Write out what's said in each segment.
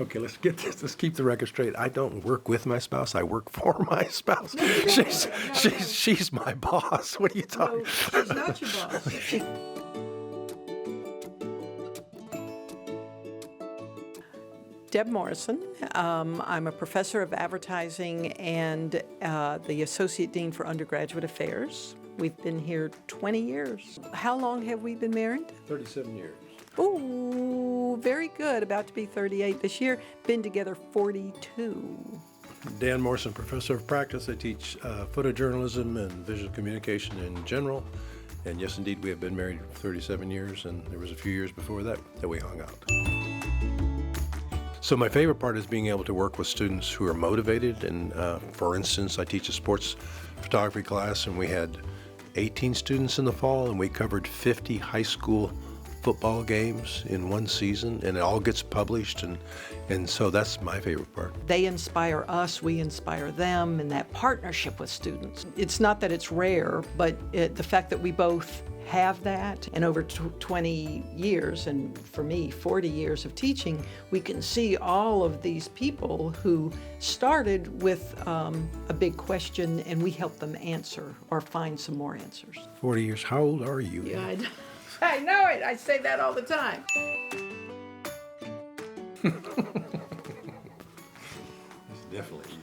Okay, let's get this. Let's keep the record straight. I don't work with my spouse. I work for my spouse. She's my boss. What are you talking? No, she's not your boss. Deb Morrison. I'm a professor of advertising and the Associate Dean for Undergraduate Affairs. We've been here 20 years. How long have we been married? 37 years. Ooh, very good. About to be 38 this year. Been together 42. Dan Morrison, professor of practice. I teach photojournalism and visual communication in general. And yes, indeed, we have been married 37 years, and there was a few years before that we hung out. So my favorite part is being able to work with students who are motivated. And for instance, I teach a sports photography class, and we had 18 students in the fall, and we covered 50 high school football games in one season, and it all gets published, and so that's my favorite part. They inspire us, we inspire them, and that partnership with students. It's not that it's rare, but the fact that we both have that, and over 20 years, and for me, 40 years of teaching, we can see all of these people who started with a big question, and we help them answer or find some more answers. 40 years. How old are you? Yeah, I know it. I say that all the time. It's definitely you.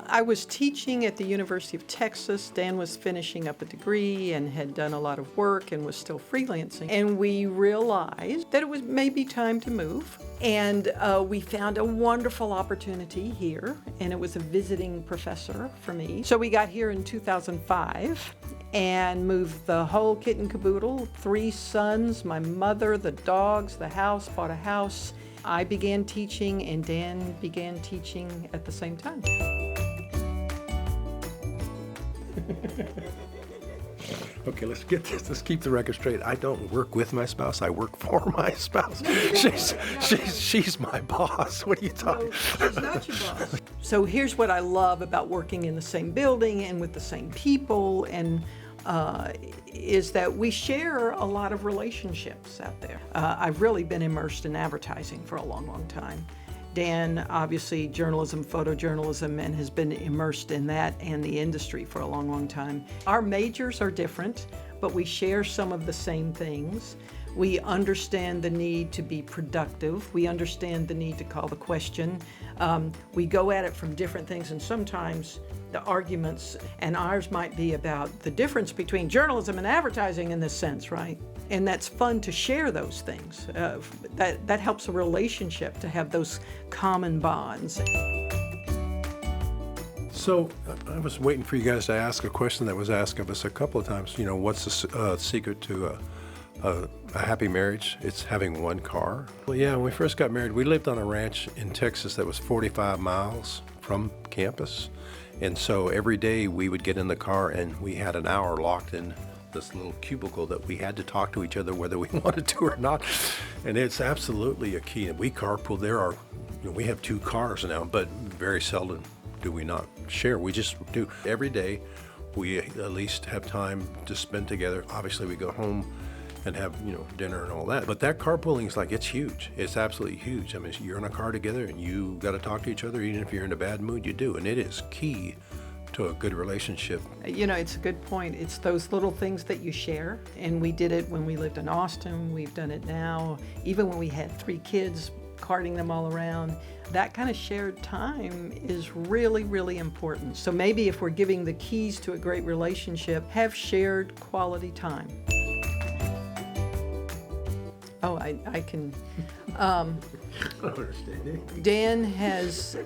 I was teaching at the University of Texas. Dan was finishing up a degree and had done a lot of work and was still freelancing. And we realized that it was maybe time to move. And we found a wonderful opportunity here, and it was a visiting professor for me. So we got here in 2005 and moved the whole kit and caboodle, 3 sons, my mother, the dogs, the house, bought a house. I began teaching, and Dan began teaching at the same time. Okay, let's get this. Let's keep the record straight. I don't work with my spouse. I work for my spouse. She's my boss. What are you talking? No, she's not your boss. So here's what I love about working in the same building and with the same people, and is that we share a lot of relationships out there. I've really been immersed in advertising for a long, long time. Dan, obviously, journalism, photojournalism, and has been immersed in that and the industry for a long, long time. Our majors are different, but we share some of the same things. We understand the need to be productive. We understand the need to call the question. We go at it from different things, and sometimes the arguments, and ours might be about the difference between journalism and advertising in this sense, right? And that's fun to share those things. That helps a relationship to have those common bonds. So I was waiting for you guys to ask a question that was asked of us a couple of times. You know, what's the secret to a happy marriage? It's having one car. Well, yeah, when we first got married, we lived on a ranch in Texas that was 45 miles from campus. And so every day we would get in the car, and we had an hour locked in this little cubicle that we had to talk to each other whether we wanted to or not. And it's absolutely a key. We carpool. We have 2 cars now, but very seldom do we not share. We just do. Every day we at least have time to spend together. Obviously we go home and have, dinner and all that. But that carpooling is it's huge. It's absolutely huge. I mean, you're in a car together and you got to talk to each other. Even if you're in a bad mood, you do. And it is key to a good relationship. It's a good point. It's those little things that you share. And we did it when we lived in Austin. We've done it now. Even when we had 3 kids, carting them all around. That kind of shared time is really, really important. So maybe if we're giving the keys to a great relationship, have shared quality time. Oh, I can. Dan has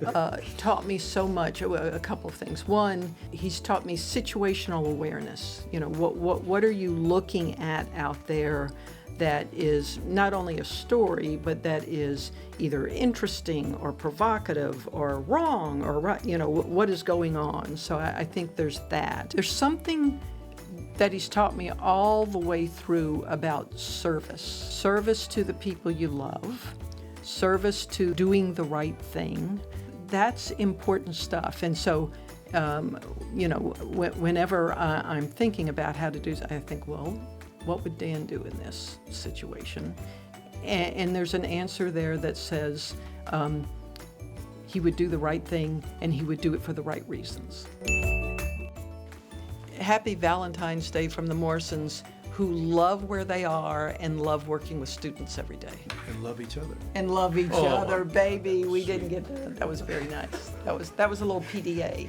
taught me so much. A couple of things. One, he's taught me situational awareness. What are you looking at out there that is not only a story, but that is either interesting or provocative or wrong or right. What is going on? So I think there's that. There's something that he's taught me all the way through about service. Service to the people you love, service to doing the right thing. That's important stuff. And so, whenever I'm thinking about how to do this, I think, well, what would Dan do in this situation? And there's an answer there that says, he would do the right thing, and he would do it for the right reasons. Happy Valentine's Day from the Morrisons, who love where they are and love working with students every day. And love each other. And love each Oh, other, baby. We sweet. didn't get that. That was very nice. That was a little PDA.